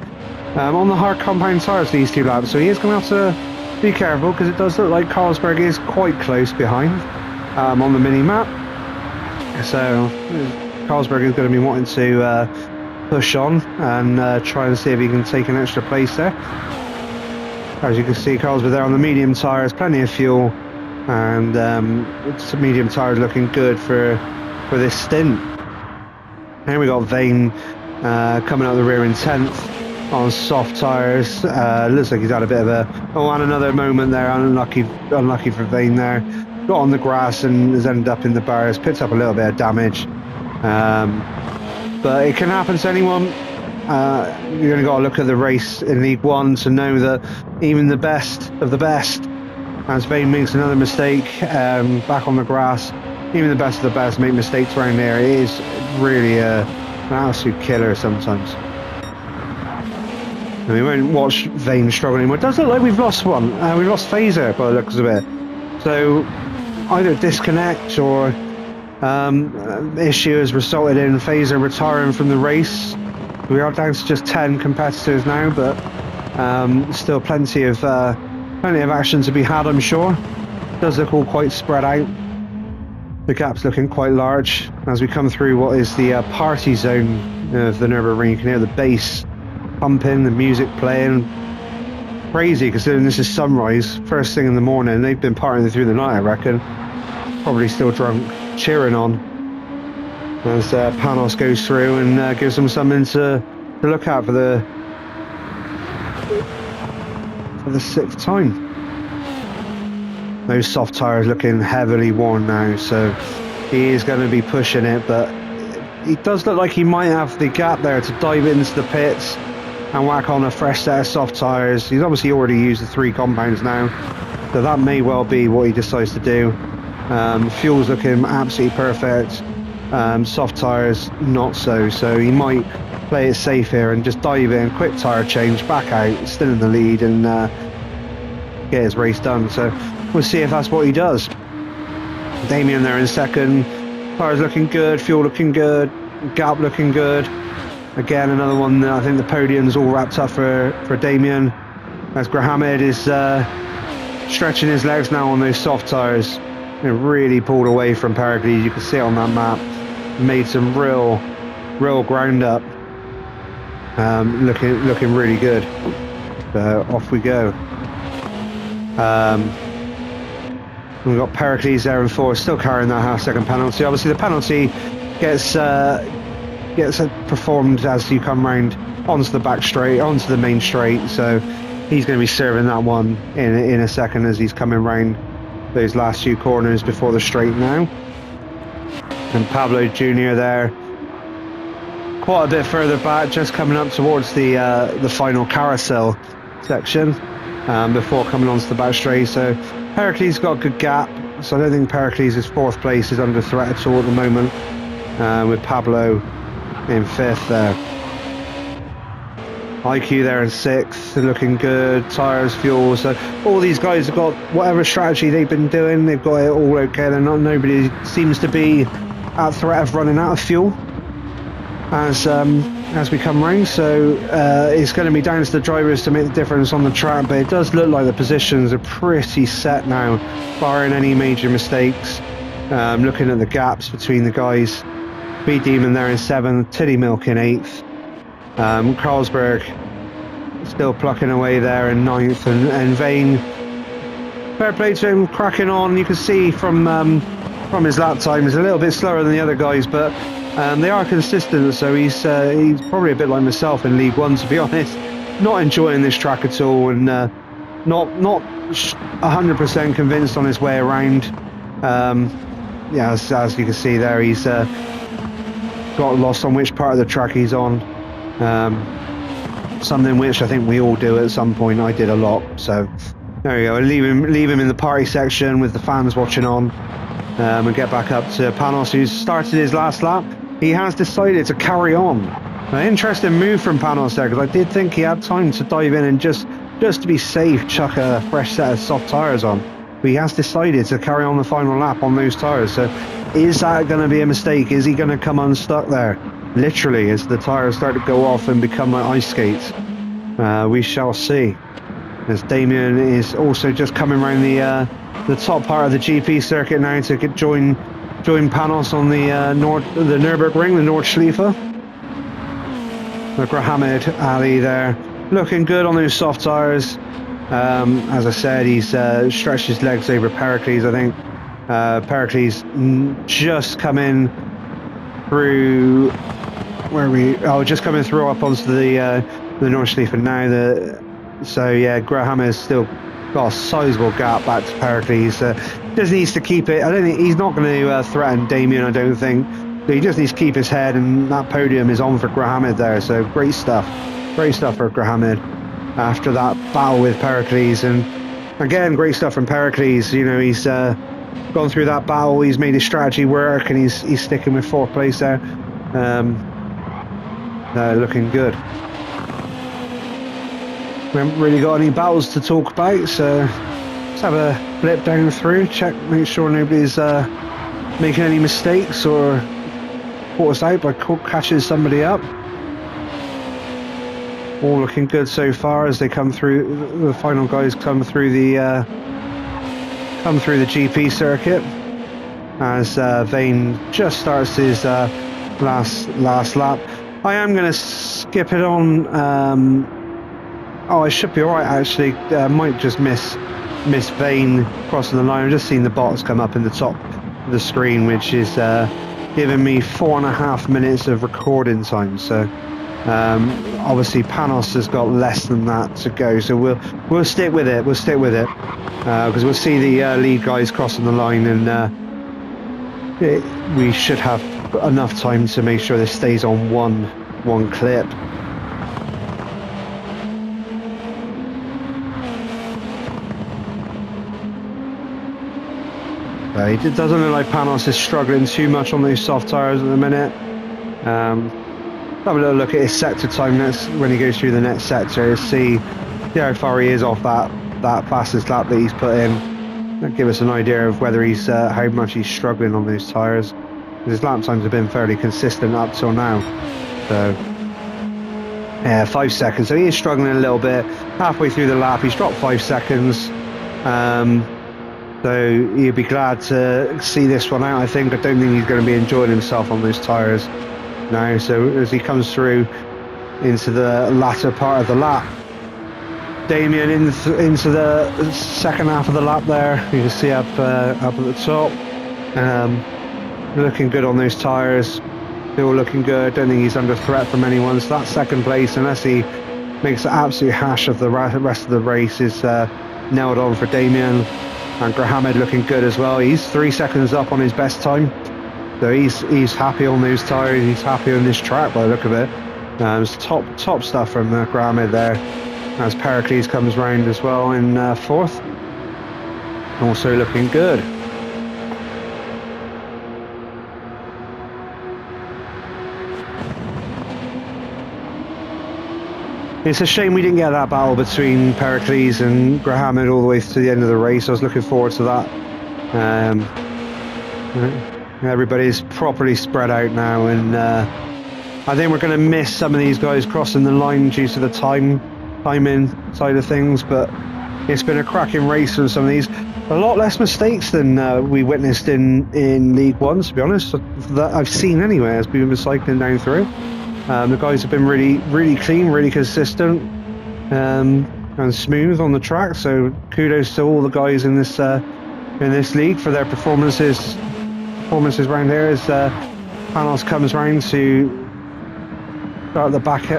on the hard compound tyres these 2 laps, so he is going to have to be careful, because it does look like Carlsberg is quite close behind on the mini-map. So Carlsberg is going to be wanting to push on and try and see if he can take an extra place there. As you can see, Carlsberg there on the medium tyres, plenty of fuel, and some medium tyres looking good for this stint. Here we got Vane coming out the rear in 10th on soft tyres. Looks like he's had a bit of and another moment there, unlucky for Vane there. Got on the grass and has ended up in the bars, picked up a little bit of damage. But it can happen to anyone. You're going to got to look at the race in League One to know that even the best of the best, as Vane makes another mistake back on the grass, even the best of the best make mistakes around there. It is really an absolute killer sometimes. And we won't watch Vane struggle anymore. It does look like we've lost one. We've lost Phaser by the looks of it. So either disconnect or issue has resulted in Phaser retiring from the race. We are down to just 10 competitors now, but still plenty of action to be had, I'm sure. It does look all quite spread out. The gap's looking quite large. As we come through what is the party zone of the Nurburgring, you can hear the bass pumping, the music playing. Crazy, considering this is sunrise, first thing in the morning. They've been partying through the night, I reckon. Probably still drunk, cheering on as Panos goes through and gives them something to look at for the 6th time. Those soft tyres looking heavily worn now, so he is going to be pushing it, but he does look like he might have the gap there to dive into the pits and whack on a fresh set of soft tyres. He's obviously already used the 3 compounds now, so that may well be what he decides to do. Fuel's looking absolutely perfect. Soft tyres not so he might play it safe here and just dive in, quick tyre change, back out, still in the lead, and get his race done. So we'll see if that's what he does. Damien there in second. Tyres looking good, fuel looking good, gap looking good. Again, another one that I think the podium's all wrapped up for Damien, as Grahamid is stretching his legs now on those soft tyres. It really pulled away from Pericles. You can see it on that map. Made some real ground up. Looking really good. So off we go. We've got Pericles there in 4th, still carrying that half-second penalty. Obviously, the penalty gets performed as you come round onto the back straight, onto the main straight. So he's going to be serving that one in a second as he's coming round those last few corners before the straight now. And Pablo Jr. there, quite a bit further back, just coming up towards the final carousel section before coming onto the back straight. So Pericles got a good gap, so I don't think Pericles' 4th place is under threat at all at the moment, with Pablo in 5th there. IQ there in 6th, looking good, tyres, fuel, so all these guys have got whatever strategy they've been doing, they've got it all okay. Nobody seems to be at threat of running out of fuel as we come round, so it's going to be down to the drivers to make the difference on the track, but it does look like the positions are pretty set now, barring any major mistakes. Looking at the gaps between the guys, B Demon there in 7th, Tiddy Milk in 8th, Carlsberg still plucking away there in 9th, and Vane, fair play to him, cracking on. You can see from his lap time he's a little bit slower than the other guys, but they are consistent, so he's probably a bit like myself in League One, to be honest, not enjoying this track at all, and not 100% convinced on his way around. Yeah, as you can see there, he's got lost on which part of the track he's on. Something which I think we all do at some point. I did a lot, so there we go. Leave him in the party section with the fans watching on, and get back up to Panos, who's started his last lap. He has decided to carry on. An interesting move from Panos there, because I did think he had time to dive in and just to be safe, chuck a fresh set of soft tyres on. But he has decided to carry on the final lap on those tyres. So is that going to be a mistake? Is he going to come unstuck there? Literally, as the tyres start to go off and become like ice skates. We shall see. As Damien is also just coming around the top part of the GP circuit now to join Panos on the Nurburgring, the Nordschleife. The Grahamid Ali there, looking good on those soft tyres. As I said, he's stretched his legs over Pericles. I think Pericles just coming through. Just coming through up onto the Nordschleife now. So yeah, Graham has still got a sizable gap back to Pericles. Just needs to keep it. I don't think he's not going to threaten Damien, I don't think. But he just needs to keep his head, and that podium is on for Grahamid there. So great stuff for Grahamid after that battle with Pericles. And again, great stuff from Pericles. You know, he's gone through that battle. He's made his strategy work, and he's sticking with 4th place there. Looking good. We haven't really got any battles to talk about, so let's have a blip down through, check, make sure nobody's making any mistakes or caught us out by catching somebody up. All looking good so far as they come through. The final guys come through the GP circuit as Vane just starts his last lap. I am going to skip it on. Oh, I should be alright actually. Might just miss Vane crossing the line. I've just seen the box come up in the top of the screen, which is giving me 4.5 minutes of recording time. So obviously Panos has got less than that to go. So we'll stick with it. We'll stick with it because we'll see the lead guys crossing the line, and we should have enough time to make sure this stays on one clip. It doesn't look like Panos is struggling too much on those soft tyres at the minute. Have a little look at his sector time when he goes through the next sector, see how far he is off that fastest lap that he's put in. That'll give us an idea of whether he's how much he's struggling on those tyres. His lap times have been fairly consistent up till now. So yeah, 5 seconds. So he is struggling a little bit. Halfway through the lap, he's dropped 5 seconds. So he'll be glad to see this one out. I don't think he's going to be enjoying himself on those tyres now. So as he comes through into the latter part of the lap, Damien into the second half of the lap there. You can see up at the top. Looking good on those tyres. Still looking good. Don't think he's under threat from anyone. So that's second place, unless he makes an absolute hash of the rest of the race, is nailed on for Damien. And Grahamid looking good as well. He's 3 seconds up on his best time, so he's happy on those tyres. He's happy on this track by the look of it. It's top stuff from Grahamid there. As Pericles comes round as well in 4th, also looking good. It's a shame we didn't get that battle between Pericles and Grahamid all the way to the end of the race. I was looking forward to that. Everybody's properly spread out now, and I think we're going to miss some of these guys crossing the line due to the timing side of things, but it's been a cracking race from some of these. A lot less mistakes than we witnessed in League One, to be honest, that I've seen anyway as we've been cycling down through. The guys have been really clean, really consistent, and smooth on the track. So kudos to all the guys in this league for their performances round here. As Panos comes round to start the back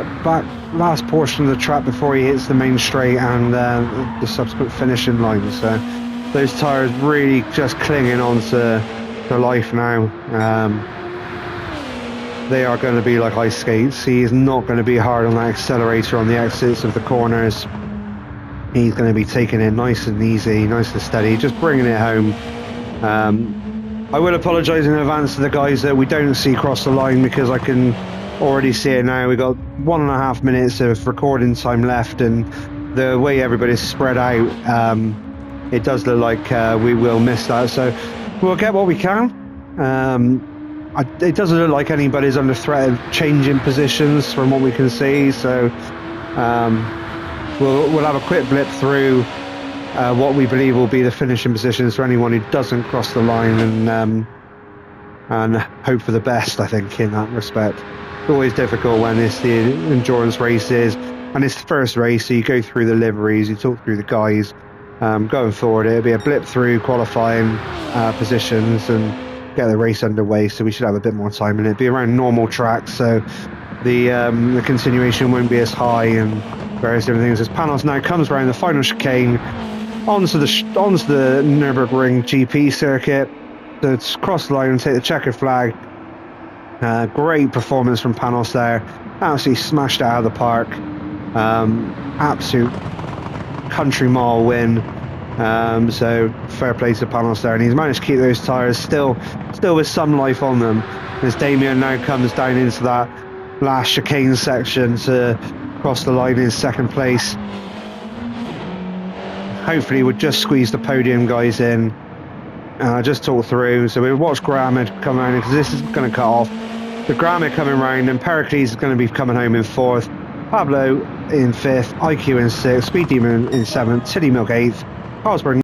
last portion of the track before he hits the main straight and the subsequent finishing line. So those tyres really just clinging on to life now. They are going to be like ice skates. He is not going to be hard on that accelerator on the exits of the corners. He's going to be taking it nice and easy, nice and steady, just bringing it home. I will apologise in advance to the guys that we don't see cross the line, because I can already see it now. We've got 1.5 minutes of recording time left, and the way everybody's spread out, it does look like we will miss that. So we'll get what we can. It doesn't look like anybody's under threat of changing positions from what we can see, so we'll have a quick blip through what we believe will be the finishing positions for anyone who doesn't cross the line, and hope for the best, I think, in that respect. It's always difficult when it's the endurance races, and it's the first race, so you go through the liveries, you talk through the guys. Going forward, it'll be a blip through qualifying positions and get the race underway, so we should have a bit more time, and it'll be around normal tracks, so the continuation won't be as high and various different things. As Panos now comes around the final chicane onto the Nurburgring GP circuit to cross the line and take the checkered flag. Great performance from Panos there, absolutely smashed it out of the park. Absolute country mile win. So fair play to Panos there, and he's managed to keep those tyres still with some life on them, as Damien now comes down into that last chicane section to cross the line in second place. Hopefully we'll just squeeze the podium guys in. Just talk through, so we'll watch Graham come around, because this is going to cut off. The Graham coming round, and Pericles is going to be coming home in 4th, Pablo in 5th, IQ in 6th, Speed Demon in 7th, Tilly Milk 8th, Carlsberg